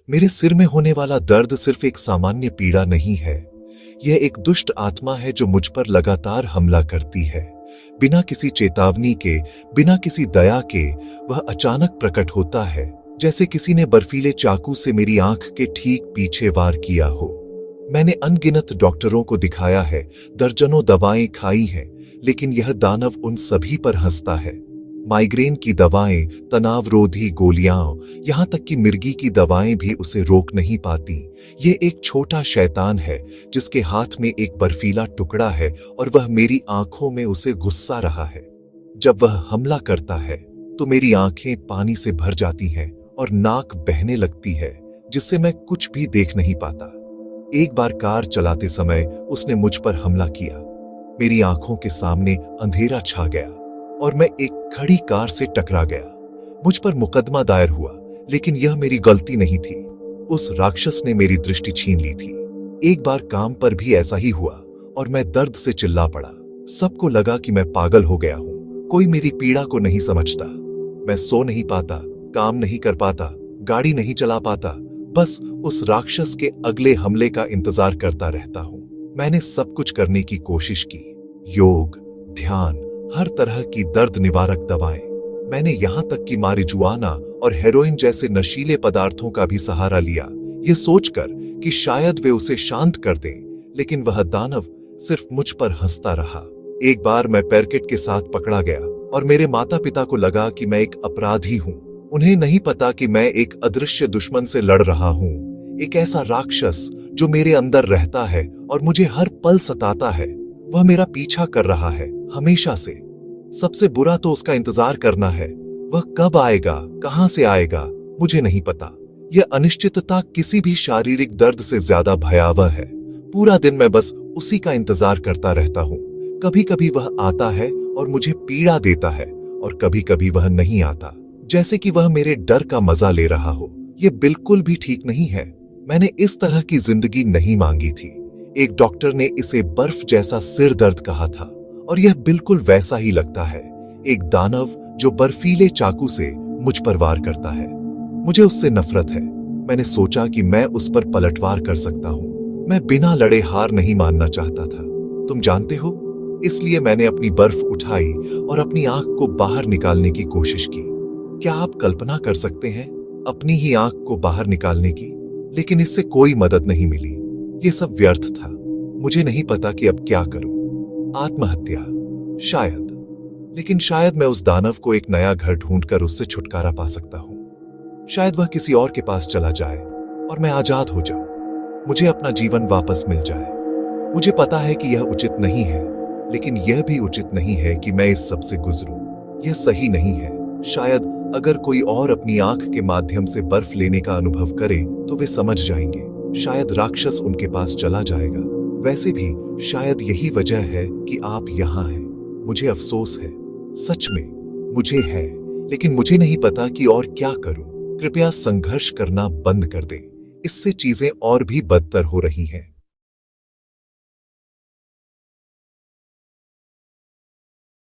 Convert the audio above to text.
मेरे सिर में होने वाला दर्द सिर्फ एक सामान्य पीड़ा नहीं है। यह एक दुष्ट आत्मा है जो मुझ पर लगातार हमला करती है। बिना किसी चेतावनी के, बिना किसी दया के, वह अचानक प्रकट होता है, जैसे किसी ने बर्फीले चाकू से मेरी आंख के ठीक पीछे वार किया हो। मैंने अनगिनत डॉक्टरों को दिखाया है, दर्जनों दवाएं खाई हैं, लेकिन यह दानव उन सभी पर हंसता है। माइग्रेन की दवाएं, तनाव रोधी गोलियां, यहां तक कि मिर्गी की दवाएं भी उसे रोक नहीं पाती। ये एक छोटा शैतान है जिसके हाथ में एक बर्फीला टुकड़ा है और वह मेरी आंखों में उसे गुस्सा रहा है। जब वह हमला करता है तो मेरी आंखें पानी से भर जाती हैं और नाक बहने लगती है, जिससे मैं कुछ भी देख नहीं पाता। एक बार कार चलाते समय उसने मुझ पर हमला किया। मेरी आंखों के सामने अंधेरा छा गया और मैं एक खड़ी कार से टकरा गया। मुझ पर मुकदमा दायर हुआ, लेकिन यह मेरी गलती नहीं थी। उस राक्षस ने मेरी दृष्टि छीन ली थी। एक बार काम पर भी ऐसा ही हुआ और मैं दर्द से चिल्ला पड़ा। सबको लगा कि मैं पागल हो गया हूं। कोई मेरी पीड़ा को नहीं समझता। मैं सो नहीं पाता, काम नहीं कर पाता, गाड़ी नहीं चला पाता, बस उस राक्षस के अगले हमले का इंतजार करता रहता हूं। मैंने सब कुछ करने की कोशिश की, योग, ध्यान, हर तरह की दर्द निवारक दवाएं। मैंने यहां तक कि मारिजुआना और हेरोइन जैसे नशीले पदार्थों का भी सहारा लिया, ये सोचकर कि शायद वे उसे शांत कर दें, लेकिन वह दानव सिर्फ मुझ पर हंसता रहा। एक बार मैं पैकेट के साथ पकड़ा गया और मेरे माता पिता को लगा कि मैं एक अपराधी हूं। उन्हें नहीं पता कि मैं एक अदृश्य दुश्मन से लड़ रहा हूं, एक ऐसा राक्षस जो मेरे अंदर रहता है और मुझे हर पल सताता है। वह मेरा पीछा कर रहा है, हमेशा से। सबसे बुरा तो उसका इंतजार करना है। वह कब आएगा, कहां से आएगा, मुझे नहीं पता। यह अनिश्चितता किसी भी शारीरिक दर्द से ज्यादा भयावह है। पूरा दिन मैं बस उसी का इंतजार करता रहता हूं। कभी कभी वह आता है और मुझे पीड़ा देता है, और कभी कभी वह नहीं आता, जैसे कि वह मेरे डर का मजा ले रहा हो। यह बिल्कुल भी ठीक नहीं है। मैंने इस तरह की जिंदगी नहीं मांगी थी। एक डॉक्टर ने इसे बर्फ जैसा सिर दर्द कहा था, और यह बिल्कुल वैसा ही लगता है। एक दानव जो बर्फीले चाकू से मुझ पर वार करता है। मुझे उससे नफरत है। मैंने सोचा कि मैं उस पर पलटवार कर सकता हूं। मैं बिना लड़े हार नहीं मानना चाहता था, तुम जानते हो। इसलिए मैंने अपनी बर्फ उठाई और अपनी आंख को बाहर निकालने की कोशिश की। क्या आप कल्पना कर सकते हैं, अपनी ही आंख को बाहर निकालने की? लेकिन इससे कोई मदद नहीं मिली। यह सब व्यर्थ था। मुझे नहीं पता कि अब क्या करूं। आत्महत्या? शायद। लेकिन शायद मैं उस दानव को एक नया घर ढूंढकर उससे छुटकारा पा सकता हूं। शायद वह किसी और के पास चला जाए और मैं आजाद हो जाऊं। मुझे अपना जीवन वापस मिल जाए। मुझे पता है कि यह उचित नहीं है, लेकिन यह भी उचित नहीं है कि मैं इस सब से गुजरूं। यह सही नहीं है। शायद अगर कोई और अपनी आंख के माध्यम से बर्फ लेने का अनुभव करे तो वे समझ जाएंगे। शायद राक्षस उनके पास चला जाएगा। वैसे भी शायद यही वजह है कि आप यहां हैं। मुझे अफसोस है, सच में मुझे है, लेकिन मुझे नहीं पता कि और क्या करूं। कृपया संघर्ष करना बंद कर दें। इससे चीजें और भी बदतर हो रही हैं।